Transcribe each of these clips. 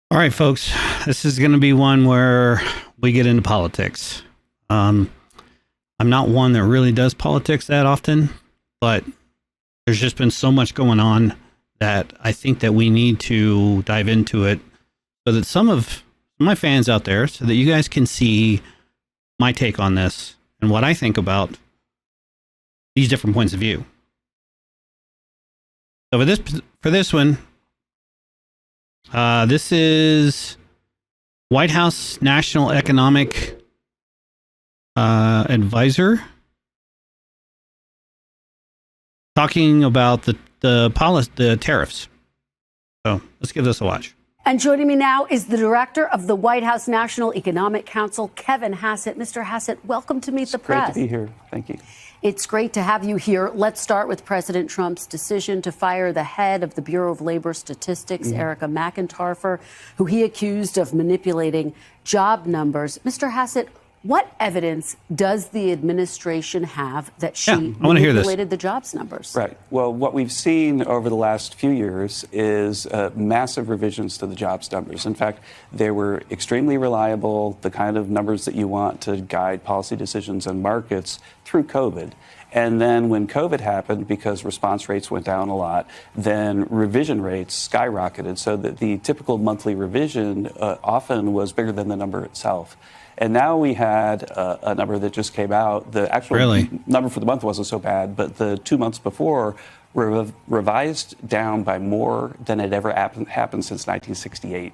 All right, folks, this is going to be one where we get into politics. I'm not one that really does politics that often, but there's just been so much going on that I think that we need to dive into it so that some of my fans out there, so that you guys can see my take on this and what I think about these different points of view. So for this one, this is White House National Economic Advisor talking about the tariffs. So let's give this a watch. And joining me now is the director of the White House National Economic Council, Kevin Hassett. Mr. Hassett, welcome to Meet the Press. Great to be here. Thank you. It's great to have you here. Let's start with President Trump's decision to fire the head of the Bureau of Labor Statistics, Erica McIntyre, who he accused of manipulating job numbers. Mr. Hassett, what evidence does the administration have that she manipulated the jobs numbers? Right. Well, what we've seen over the last few years is massive revisions to the jobs numbers. In fact, they were extremely reliable, the kind of numbers that you want to guide policy decisions and markets through COVID. And then when COVID happened, because response rates went down a lot, then revision rates skyrocketed so that the typical monthly revision often was bigger than the number itself. And now we had a number that just came out. The actual number for the month wasn't so bad, but the 2 months before were revised down by more than had ever happened since 1968.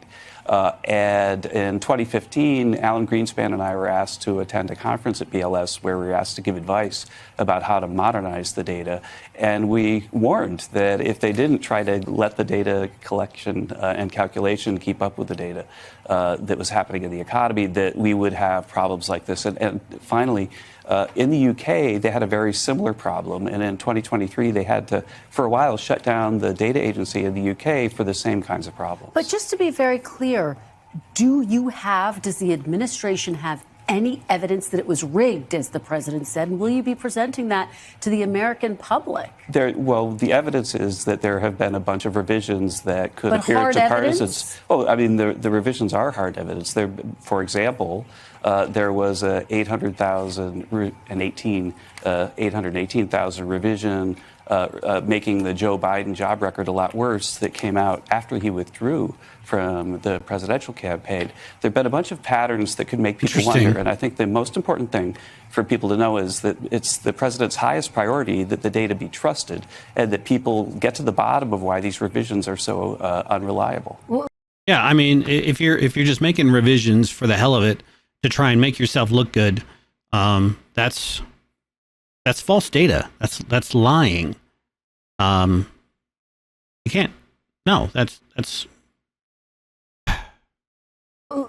And in 2015, Alan Greenspan and I were asked to attend a conference at BLS where we were asked to give advice about how to modernize the data. And we warned that if they didn't try to let the data collection and calculation keep up with the data that was happening in the economy, that we would have problems like this. And finally, in the UK, they had a very similar problem. And in 2023, they had to, for a while, shut down the data agency in the UK for the same kinds of problems. But just to be very clear, does the administration have any evidence that it was rigged, as the president said? And will you be presenting that to the American public? Well, the evidence is that there have been a bunch of revisions that could appear to partisans. Oh, I mean, the revisions are hard evidence. There, for example, there was a 818,000 revision making the Joe Biden job record a lot worse that came out after he withdrew from the presidential campaign. There have been a bunch of patterns that could make people wonder. And I think the most important thing for people to know is that it's the president's highest priority that the data be trusted and that people get to the bottom of why these revisions are so unreliable. Yeah, I mean, if you're just making revisions for the hell of it to try and make yourself look good, that's false data. That's lying. You can't. No, that's.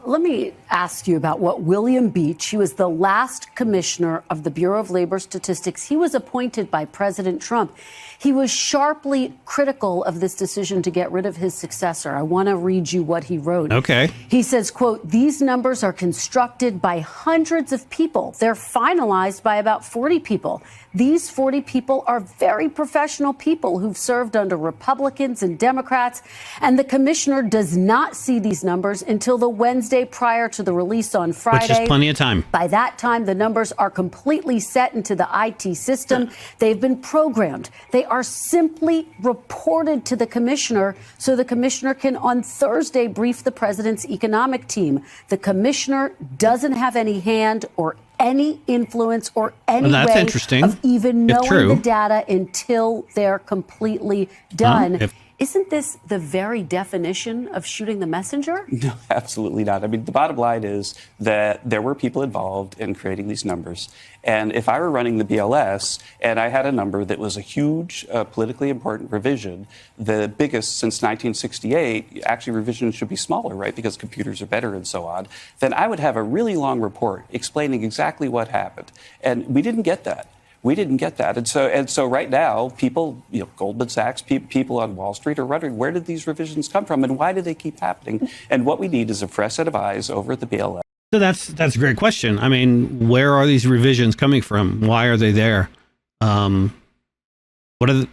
Let me ask you about what William Beach, he was the last commissioner of the Bureau of Labor Statistics. He was appointed by President Trump. He was sharply critical of this decision to get rid of his successor. I want to read you what he wrote. Okay. He says, quote, "These numbers are constructed by hundreds of people. They're finalized by about 40 people. These 40 people are very professional people who've served under Republicans and Democrats, and the commissioner does not see these numbers until the Wednesday prior to the release on Friday. Which is plenty of time. By that time, the numbers are completely set into the IT system. They've been programmed. They are simply reported to the commissioner so the commissioner can on Thursday brief the president's economic team. The commissioner doesn't have any hand or any influence or any way of even knowing the data until they're completely done." Isn't this the very definition of shooting the messenger? No, absolutely not. I mean, the bottom line is that there were people involved in creating these numbers. And if I were running the BLS and I had a number that was a huge politically important revision, the biggest since 1968, actually revisions should be smaller, right, because computers are better and so on, then I would have a really long report explaining exactly what happened. And we didn't get that. We didn't get that. And so right now, people, Goldman Sachs, people on Wall Street are wondering, where did these revisions come from and why do they keep happening? And what we need is a fresh set of eyes over at the BLS. So that's a great question. I mean, where are these revisions coming from? Why are they there? What are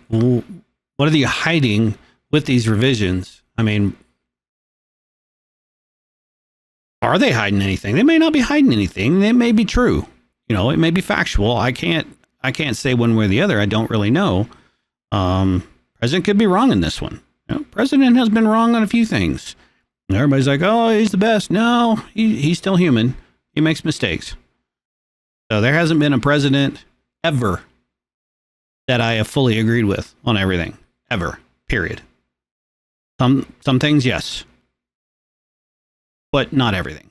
they hiding with these revisions? I mean, Are they hiding anything? They may not be hiding anything. It may be true. It may be factual. I can't say one way or the other. I don't really know. President could be wrong in this one. President has been wrong on a few things. And everybody's like, oh, he's the best. No, he's still human. He makes mistakes. So there hasn't been a president ever that I have fully agreed with on everything. Ever. Period. Some things, yes. But not everything.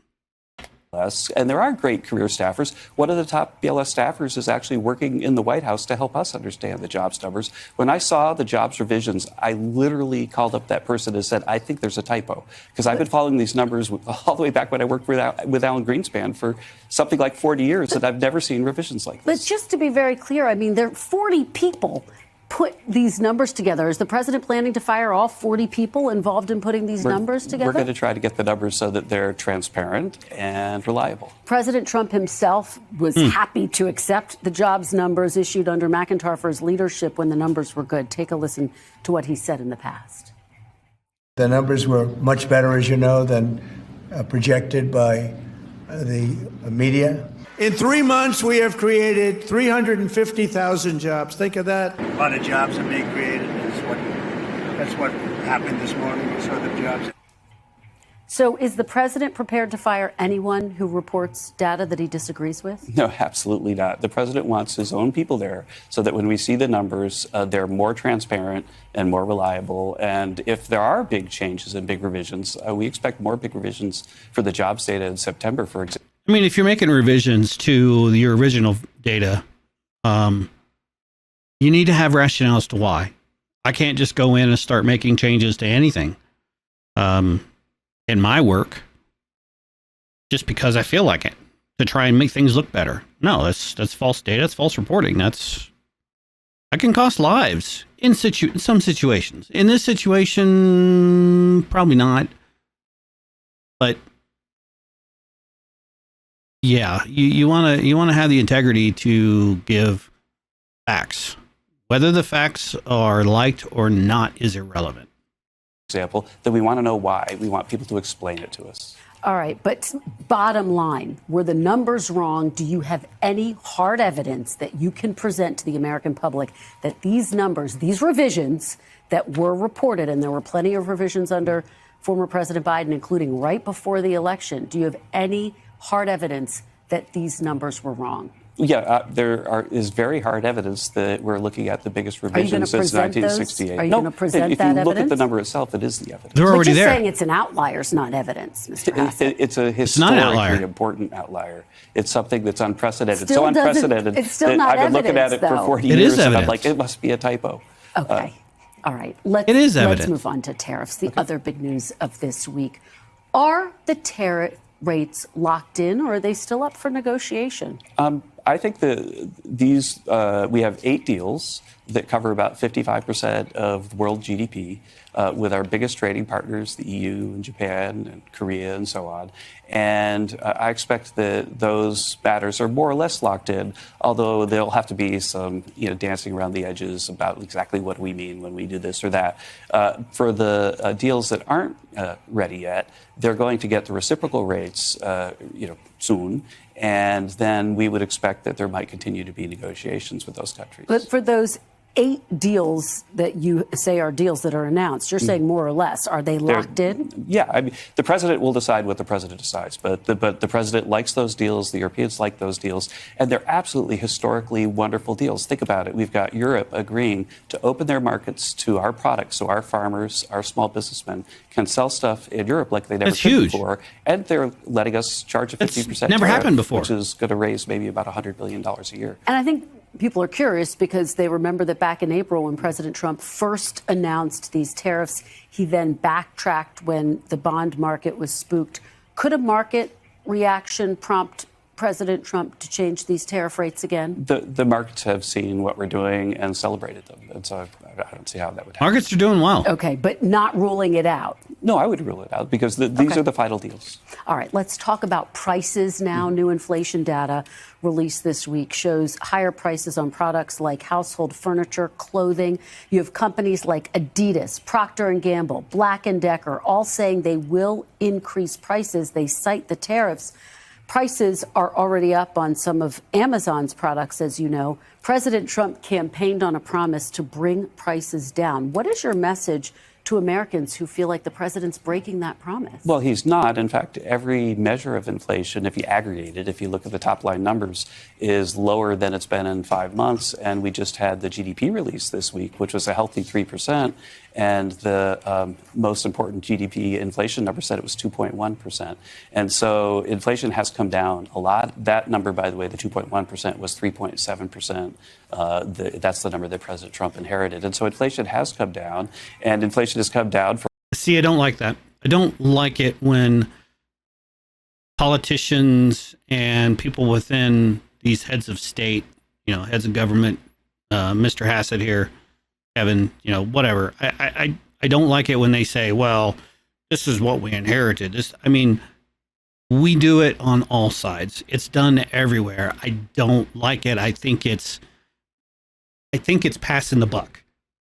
And there are great career staffers. One of the top BLS staffers is actually working in the White House to help us understand the jobs numbers. When I saw the jobs revisions, I literally called up that person and said, I think there's a typo. Because I've been following these numbers all the way back when I worked with Alan Greenspan for something like 40 years, and I've never seen revisions like this. But just to be very clear, I mean, there are 40 people put these numbers together. Is the president planning to fire all 40 people involved in putting these numbers together? We're going to try to get the numbers so that they're transparent and reliable. President Trump himself was happy to accept the jobs numbers issued under McIntyre for his leadership when the numbers were good. Take a listen to what he said in the past. The numbers were much better, as you know, than projected by the media. In 3 months, we have created 350,000 jobs. Think of that. A lot of jobs are being created. That's what happened this morning. We saw the jobs. So is the president prepared to fire anyone who reports data that he disagrees with? No, absolutely not. The president wants his own people there so that when we see the numbers, they're more transparent and more reliable. And if there are big changes and big revisions, we expect more big revisions for the jobs data in September, for example. I mean, if you're making revisions to your original data, you need to have rationale as to why. I can't just go in and start making changes to anything in my work just because I feel like it to try and make things look better. No, that's false data. That's false reporting. That can cost lives in some situations. In this situation, probably not. But yeah, you want to have the integrity to give facts. Whether the facts are liked or not is irrelevant. Example, that we want to know why. We want people to explain it to us. All right, but bottom line, were the numbers wrong? Do you have any hard evidence that you can present to the American public that these numbers, these revisions that were reported, and there were plenty of revisions under former President Biden, including right before the election, do you have any hard evidence that these numbers were wrong? Yeah, there is very hard evidence that we're looking at the biggest revision since 1968. Are you going to present that evidence? If you look at the number itself, it is the evidence. They're already there. But you're saying it's an outlier, it's not evidence, Mr. Hassett. It's a historically important outlier. It's something that's unprecedented. Still so unprecedented it's still that not I've been looking at it though. for 40 It years. is And I'm evidence. like, it must be a typo. Okay. All right. It is evidence. Let's move on to tariffs, the other big news of this week. Are the tariff rates locked in, or are they still up for negotiation? I think that we have 8 deals that cover about 55% of world GDP with our biggest trading partners, the EU and Japan and Korea and so on. And I expect that those matters are more or less locked in, although there'll have to be some dancing around the edges about exactly what we mean when we do this or that. For the deals that aren't ready yet, they're going to get the reciprocal rates soon. And then we would expect that there might continue to be negotiations with those countries. But for those 8 deals that you say are deals that are announced, you're saying more or less. Are they locked in? Yeah, I mean, the president will decide what the president decides, but the president likes those deals. The Europeans like those deals, and they're absolutely historically wonderful deals. Think about it. We've got Europe agreeing to open their markets to our products, so our farmers, our small businessmen can sell stuff in Europe like they never could before, and they're letting us charge a 50% never tariff, happened before, which is going to raise maybe about $100 billion a year. And I think people are curious because they remember that back in April when President Trump first announced these tariffs, he then backtracked when the bond market was spooked. Could a market reaction prompt President Trump to change these tariff rates again? The markets have seen what we're doing and celebrated them. And so I don't see how that would happen. Markets are doing well. Okay, but not ruling it out. No, I would rule it out because these are the final deals. All right, let's talk about prices now. New inflation data released this week shows higher prices on products like household furniture, clothing. You have companies like Adidas, Procter & Gamble, Black & Decker, all saying they will increase prices. They cite the tariffs. Prices are already up on some of Amazon's products, as you know. President Trump campaigned on a promise to bring prices down. What is your message to Americans who feel like the president's breaking that promise? Well, he's not. In fact, every measure of inflation, if you aggregate it, if you look at the top line numbers, is lower than it's been in 5 months. And we just had the GDP release this week, which was a healthy 3%. And the most important GDP inflation number said it was 2.1%. And so inflation has come down a lot. That number, by the way, the 2.1% was 3.7%. That's the number that President Trump inherited. And so inflation has come down, and inflation has come down for. See, I don't like that. I don't like it when politicians and people within these heads of state, heads of government, Mr. Hassett here, Kevin, whatever. I don't like it when they say, well, this is what we inherited. We do it on all sides. It's done everywhere. I don't like it. I think it's passing the buck.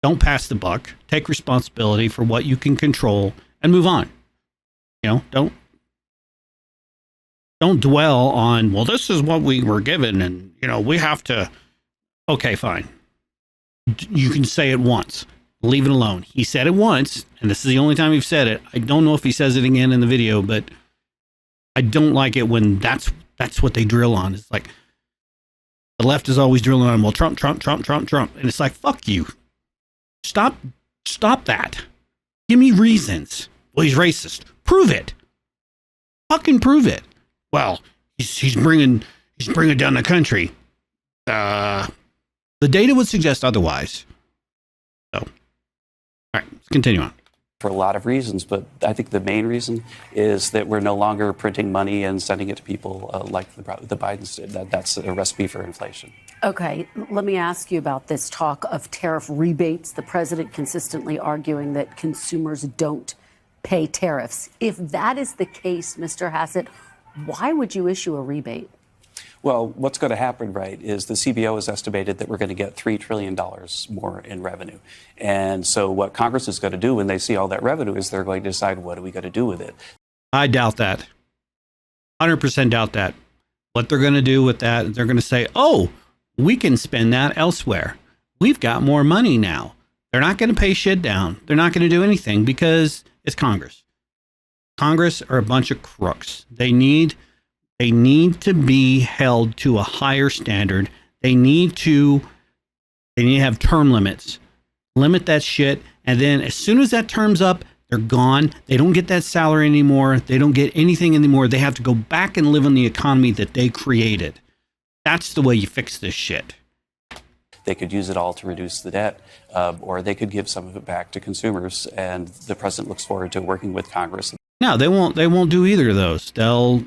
Don't pass the buck. Take responsibility for what you can control and move on. Don't dwell on, well, this is what we were given and, we have to. Okay, fine. You can say it once. Leave it alone. He said it once, and this is the only time he's said it. I don't know if he says it again in the video, but I don't like it when that's what they drill on. It's like the left is always drilling on, well, Trump. And it's like, fuck you. Stop that. Give me reasons. Well, he's racist. Prove it. Fucking prove it. Well, he's bringing down the country. The data would suggest otherwise. So, all right, let's continue on. For a lot of reasons, but I think the main reason is that we're no longer printing money and sending it to people like the Bidens did. That's a recipe for inflation. Okay, let me ask you about this talk of tariff rebates. The president consistently arguing that consumers don't pay tariffs. If that is the case, Mr. Hassett, why would you issue a rebate? Well, what's going to happen, right, is the CBO has estimated that we're going to get $3 trillion more in revenue. And so what Congress is going to do when they see all that revenue is they're going to decide, what are we going to do with it? I doubt that. 100% doubt that. What they're going to do with that, they're going to say, oh, we can spend that elsewhere. We've got more money now. They're not going to pay shit down. They're not going to do anything because it's Congress. Congress are a bunch of crooks. They need to be held to a higher standard. They need to have term limits. Limit that shit. And then as soon as that term's up, they're gone. They don't get that salary anymore. They don't get anything anymore. They have to go back and live in the economy that they created. That's the way you fix this shit. They could use it all to reduce the debt, or they could give some of it back to consumers. And the president looks forward to working with Congress. No, they won't do either of those. They'll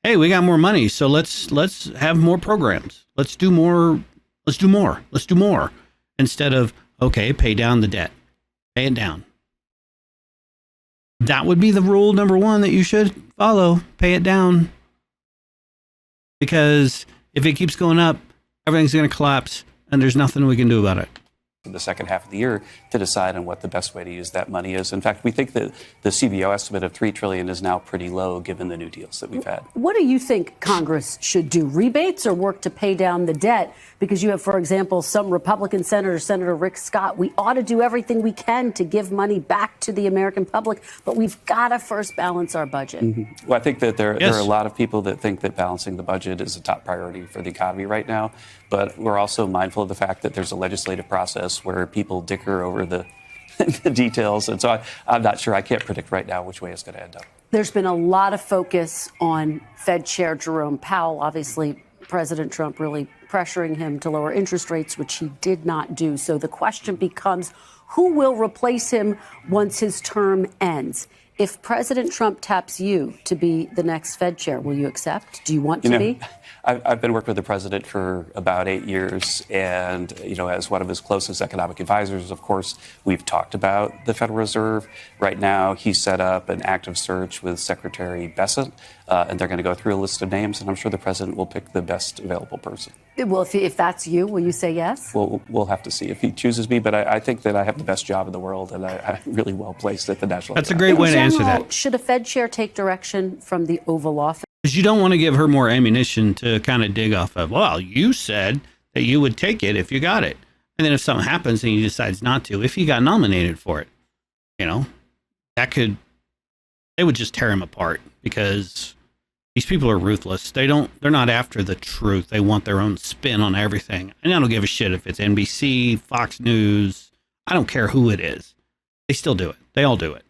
hey, we got more money, so let's have more programs. Let's do more. Instead of, okay, pay down the debt. Pay it down. That would be the rule number one that you should follow. Pay it down. Because if it keeps going up, everything's going to collapse, and there's nothing we can do about it. In the second half of the year to decide on what the best way to use that money is. In fact, we think that the CBO estimate of $3 trillion is now pretty low given the new deals that we've had. What do you think Congress should do? Rebates or work to pay down the debt? Because you have, for example, some Republican senators, Senator Rick Scott, we ought to do everything we can to give money back to the American public, but we've got to first balance our budget. Mm-hmm. Well, I think that there are a lot of people that think that balancing the budget is a top priority for the economy right now. But we're also mindful of the fact that there's a legislative process where people dicker over the details. And so I'm not sure. I can't predict right now which way it's going to end up. There's been a lot of focus on Fed Chair Jerome Powell. Obviously, President Trump really pressuring him to lower interest rates, which he did not do. So the question becomes, who will replace him once his term ends? If President Trump taps you to be the next Fed chair, will you accept? Do you want to be? I've been working with the president for about 8 years, and as one of his closest economic advisors, of course, we've talked about the Federal Reserve. Right now, he set up an active search with Secretary Hassett, and they're going to go through a list of names, and I'm sure the president will pick the best available person. Well, if that's you, will you say yes? Well, we'll have to see if he chooses me, but I think that I have the best job in the world, and I'm really well placed at the national. That's a great way to answer that. Should a Fed chair take direction from the Oval Office? Because you don't want to give her more ammunition to kind of dig off of. Well, you said that you would take it if you got it. And then if something happens and he decides not to, if he got nominated for it, they would just tear him apart, because these people are ruthless. They're not after the truth. They want their own spin on everything. And I don't give a shit if it's NBC, Fox News. I don't care who it is. They still do it. They all do it.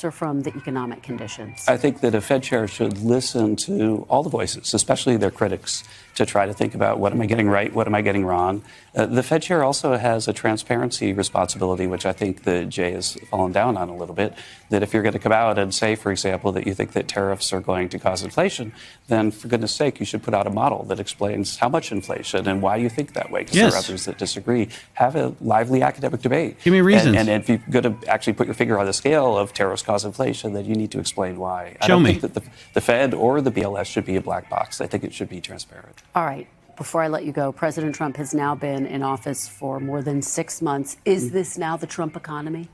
Or from the economic conditions? I think that a Fed chair should listen to all the voices, especially their critics, to try to think about, what am I getting right? What am I getting wrong? The Fed chair also has a transparency responsibility, which I think that Jay has fallen down on a little bit, that if you're going to come out and say, for example, that you think that tariffs are going to cause inflation, then for goodness sake, you should put out a model that explains how much inflation and why you think that way, because there are others that disagree. Have a lively academic debate. Give me reasons. And if you're going to actually put your finger on the scale of tariffs cause inflation, then you need to explain why. Show me. I don't think that the Fed or the BLS should be a black box. I think it should be transparent. All right. Before I let you go, President Trump has now been in office for more than 6 months. Is this now the Trump economy?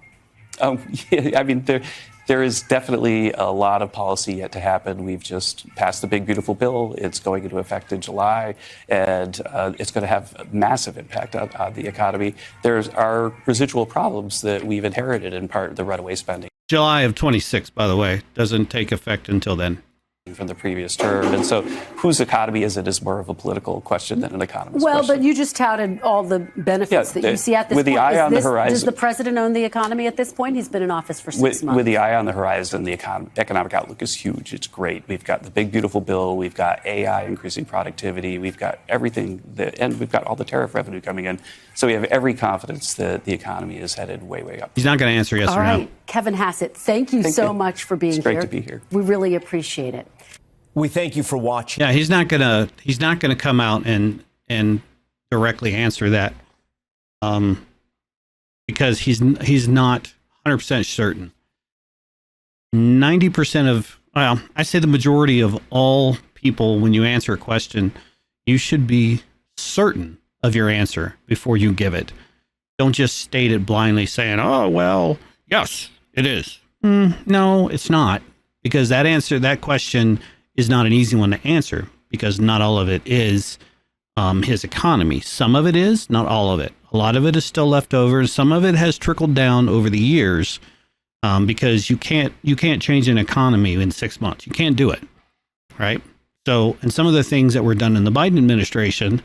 Yeah, I mean, there is definitely a lot of policy yet to happen. We've just passed the big, beautiful bill. It's going into effect in July, and it's going to have a massive impact on the economy. There are residual problems that we've inherited, in part, the runaway spending. July of 26, by the way, doesn't take effect until then. From the previous term. And so whose economy is it is more of a political question than an economist question. Well, but you just touted all the benefits that you see at this point. With the eye on the horizon. Does the president own the economy at this point? He's been in office for 6 months. With the eye on the horizon, the economic outlook is huge. It's great. We've got the big, beautiful bill. We've got AI increasing productivity. We've got everything, and we've got all the tariff revenue coming in. So we have every confidence that the economy is headed way, way up. He's not going to answer yes or no. All right. Kevin Hassett, thank you so much for being here. It's great to be here. We really appreciate it. We thank you for watching. Yeah, he's not gonna come out and directly answer that, because he's not 100% certain. 90% of, well, I say the majority of all people, when you answer a question, you should be certain of your answer before you give it. Don't just state it blindly, saying, "Oh, well, yes, it is." No, it's not, because that question is not an easy one to answer, because not all of it is his economy. Some of it is, not all of it. A lot of it is still left over. Some of it has trickled down over the years, because you can't change an economy in 6 months. You can't do it, right? So, and some of the things that were done in the Biden administration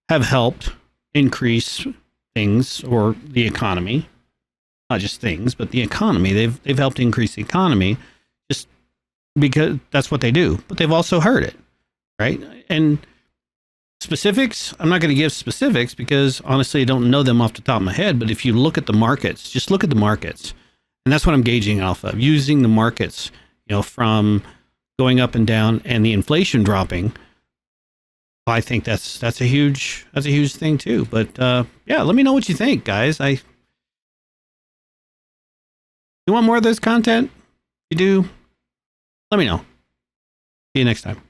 have helped increase things, or the economy, not just things, but the economy. They've helped increase the economy, just because that's what they do. But they've also hurt it, right? And specifics, I'm not going to give specifics, because honestly, I don't know them off the top of my head. But if you look at the markets, just look at the markets. And that's what I'm gauging off of, using the markets, from going up and down and the inflation dropping. I think that's a huge thing too. But yeah, let me know what you think, guys. You want more of this content? You do? Let me know. See you next time.